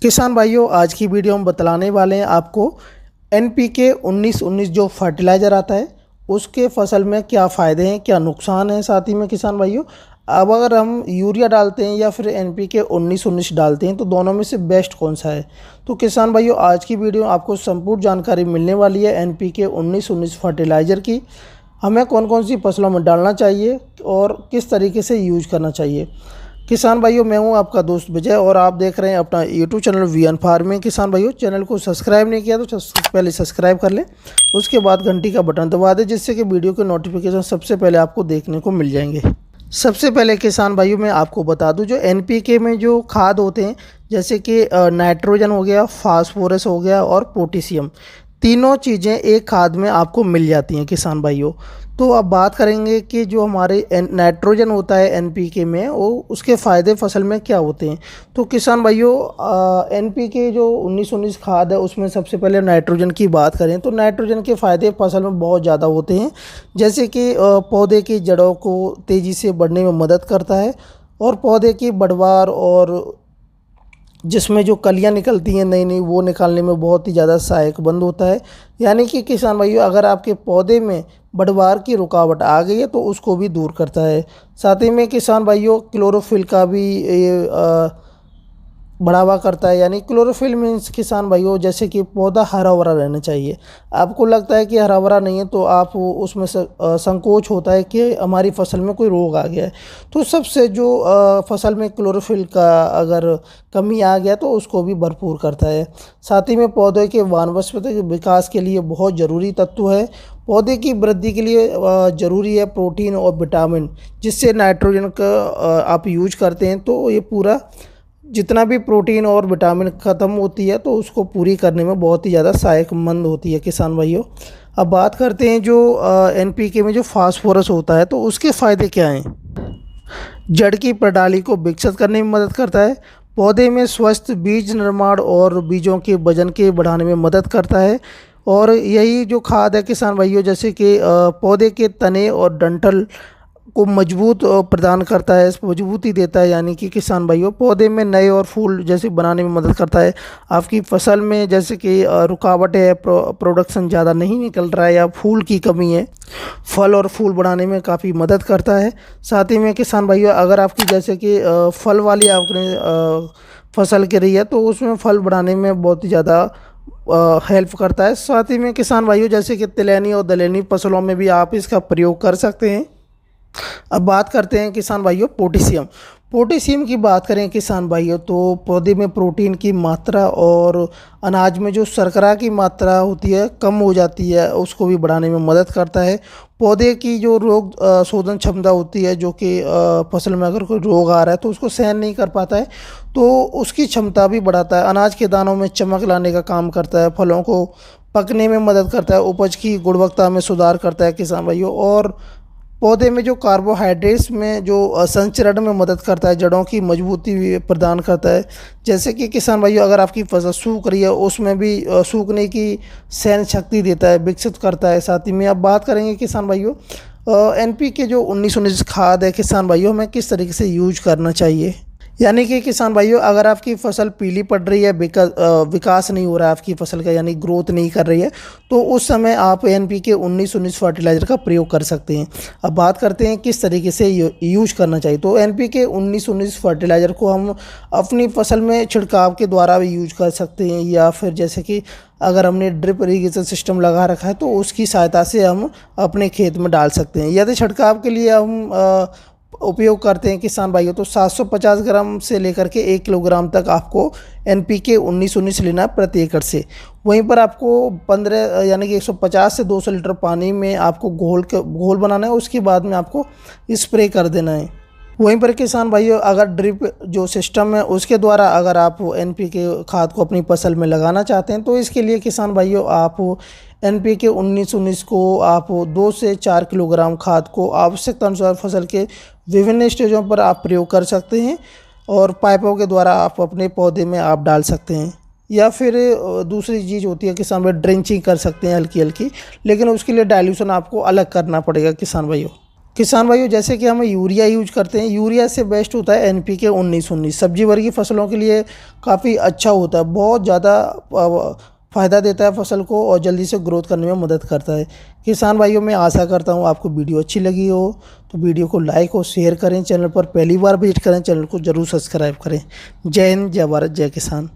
किसान भाइयों, आज की वीडियो में बतलाने वाले हैं आपको NPK 19-19 जो फर्टिलाइज़र आता है उसके फसल में क्या फ़ायदे हैं, क्या नुकसान है। साथ ही में किसान भाइयों, अब अगर हम यूरिया डालते हैं या फिर NPK 19-19 डालते हैं तो दोनों में से बेस्ट कौन सा है। तो किसान भाइयों, आज की वीडियो आपको संपूर्ण जानकारी मिलने वाली है NPK 19-19 फर्टिलाइज़र की। हमें कौन कौन सी फसलों में डालना चाहिए और किस तरीके से यूज करना चाहिए। किसान भाइयों, मैं हूं आपका दोस्त विजय और आप देख रहे हैं अपना यूट्यूब चैनल वीएन फार्मिंग। किसान भाइयों, चैनल को सब्सक्राइब नहीं किया तो पहले सब्सक्राइब कर लें, उसके बाद घंटी का बटन दबा दें जिससे कि वीडियो के नोटिफिकेशन सबसे पहले आपको देखने को मिल जाएंगे। सबसे पहले किसान भाइयों, मैं आपको बता दूं जो NPK में जो खाद होते हैं जैसे कि नाइट्रोजन हो गया, फास्फोरस हो गया और पोटेशियम, तीनों चीज़ें एक खाद में आपको मिल जाती हैं किसान भाइयों। तो अब बात करेंगे कि जो हमारे नाइट्रोजन होता है NPK में, वो उसके फ़ायदे फसल में क्या होते हैं। तो किसान भाइयों, NPK जो 19-19 खाद है उसमें सबसे पहले नाइट्रोजन की बात करें तो नाइट्रोजन के फ़ायदे फसल में बहुत ज़्यादा होते हैं। जैसे कि पौधे की जड़ों को तेज़ी से बढ़ने में मदद करता है और पौधे की बढ़वार और जिसमें जो कलियां निकलती हैं नई नई, वो निकालने में बहुत ही ज़्यादा सहायक बंद होता है। यानी कि किसान भाइयों, अगर आपके पौधे में बढ़वार की रुकावट आ गई है तो उसको भी दूर करता है। साथ ही में किसान भाइयों, क्लोरोफिल का भी ये बढ़ावा करता है। यानी क्लोरोफिल मीन्स किसान भाइयों, जैसे कि पौधा हरा भरा रहना चाहिए। आपको लगता है कि हरा भरा नहीं है तो आप उसमें संकोच होता है कि हमारी फसल में कोई रोग आ गया है, तो सबसे जो फसल में क्लोरोफिल का अगर कमी आ गया तो उसको भी भरपूर करता है। साथ ही में पौधे के वानस्पतिक विकास के लिए बहुत ज़रूरी तत्व है। पौधे की वृद्धि के लिए ज़रूरी है प्रोटीन और विटामिन, जिससे नाइट्रोजन का आप यूज करते हैं तो ये पूरा जितना भी प्रोटीन और विटामिन ख़त्म होती है तो उसको पूरी करने में बहुत ही ज़्यादा सहायकमंद होती है किसान भाइयों। अब बात करते हैं जो NPK में जो फास्फोरस होता है तो उसके फ़ायदे क्या हैं। जड़ की प्रणाली को विकसित करने में मदद करता है, पौधे में स्वस्थ बीज निर्माण और बीजों के वजन के बढ़ाने में मदद करता है। और यही जो खाद है किसान भाइयों, जैसे कि पौधे के तने और डंठल को मजबूत प्रदान करता है, मजबूती देता है। यानी कि किसान भाइयों, पौधे में नए और फूल जैसे बनाने में मदद करता है। आपकी फसल में जैसे कि रुकावट है, प्रोडक्शन ज़्यादा नहीं निकल रहा है या फूल की कमी है, फल और फूल बढ़ाने में काफ़ी मदद करता है। साथ ही में किसान भाइयों, अगर आपकी जैसे कि फल वाली आपने फसल की रही है तो उसमें फल बढ़ाने में बहुत ही ज़्यादा हेल्प करता है। साथ ही में किसान भाइयों, जैसे कि तिलहनी और दलहनी फसलों में भी आप इसका प्रयोग कर सकते हैं। अब बात करते हैं किसान भाइयों पोटेशियम। पोटेशियम की बात करें किसान भाइयों तो पौधे में प्रोटीन की मात्रा और अनाज में जो शर्करा की मात्रा होती है कम हो जाती है, उसको भी बढ़ाने में मदद करता है। पौधे की जो रोग शोधन क्षमता होती है, जो कि फसल में अगर कोई रोग आ रहा है तो उसको सहन नहीं कर पाता है तो उसकी क्षमता भी बढ़ाता है। अनाज के दानों में चमक लाने का काम करता है, फलों को पकने में मदद करता है, उपज की गुणवत्ता में सुधार करता है किसान भाइयों। और पौधे में जो कार्बोहाइड्रेट्स में जो संचरण में मदद करता है, जड़ों की मजबूती भी प्रदान करता है। जैसे कि किसान भाइयों, अगर आपकी फसल सूख रही है उसमें भी सूखने की सहन शक्ति देता है, विकसित करता है। साथ ही में अब बात करेंगे किसान भाइयों NPK जो 19-19 खाद है किसान भाइयों, हमें किस तरीके से यूज करना चाहिए। यानी कि किसान भाइयों, अगर आपकी फसल पीली पड़ रही है, विकास नहीं हो रहा है आपकी फसल का, यानी ग्रोथ नहीं कर रही है, तो उस समय आप NPK 19-19 फर्टिलाइज़र का प्रयोग कर सकते हैं। अब बात करते हैं किस तरीके से यूज करना चाहिए। तो NPK 19-19 फर्टिलाइज़र को हम अपनी फसल में छिड़काव के द्वारा भी यूज कर सकते हैं, या फिर जैसे कि अगर हमने ड्रिप इरीगेशन सिस्टम लगा रखा है तो उसकी सहायता से हम अपने खेत में डाल सकते हैं। यदि छिड़काव के लिए हम उपयोग करते हैं किसान भाइयों तो 750 ग्राम से लेकर के 1 किलोग्राम तक आपको NPK 19-19 लेना प्रति एकड़ से। वहीं पर आपको 15 यानी कि 150 से 200 लीटर पानी में आपको घोल बनाना है, उसके बाद में आपको स्प्रे कर देना है। वहीं पर किसान भाइयों, अगर ड्रिप जो सिस्टम है उसके द्वारा अगर आप NPK खाद को अपनी फसल में लगाना चाहते हैं तो इसके लिए किसान भाइयों आप NPK 19-19 को आप 2 से 4 किलोग्राम खाद को आवश्यकता अनुसार फसल के विभिन्न स्टेजों पर आप प्रयोग कर सकते हैं और पाइपों के द्वारा आप अपने पौधे में आप डाल सकते हैं। या फिर दूसरी चीज़ होती है किसान भाई, ड्रेंचिंग कर सकते हैं हल्की हल्की, लेकिन उसके लिए डाइल्यूशन आपको अलग करना पड़ेगा किसान भाइयों। किसान भाइयों, जैसे कि हम यूरिया यूज करते हैं, यूरिया से बेस्ट होता है NPK 19-19। सब्जी वर्गीय फसलों के लिए काफ़ी अच्छा होता है, बहुत ज़्यादा फ़ायदा देता है फसल को और जल्दी से ग्रोथ करने में मदद करता है। किसान भाइयों, मैं आशा करता हूँ आपको वीडियो अच्छी लगी हो, तो वीडियो को लाइक और शेयर करें। चैनल पर पहली बार विजिट करें, चैनल को ज़रूर सब्सक्राइब करें। जय हिंद, जय भारत, जय किसान।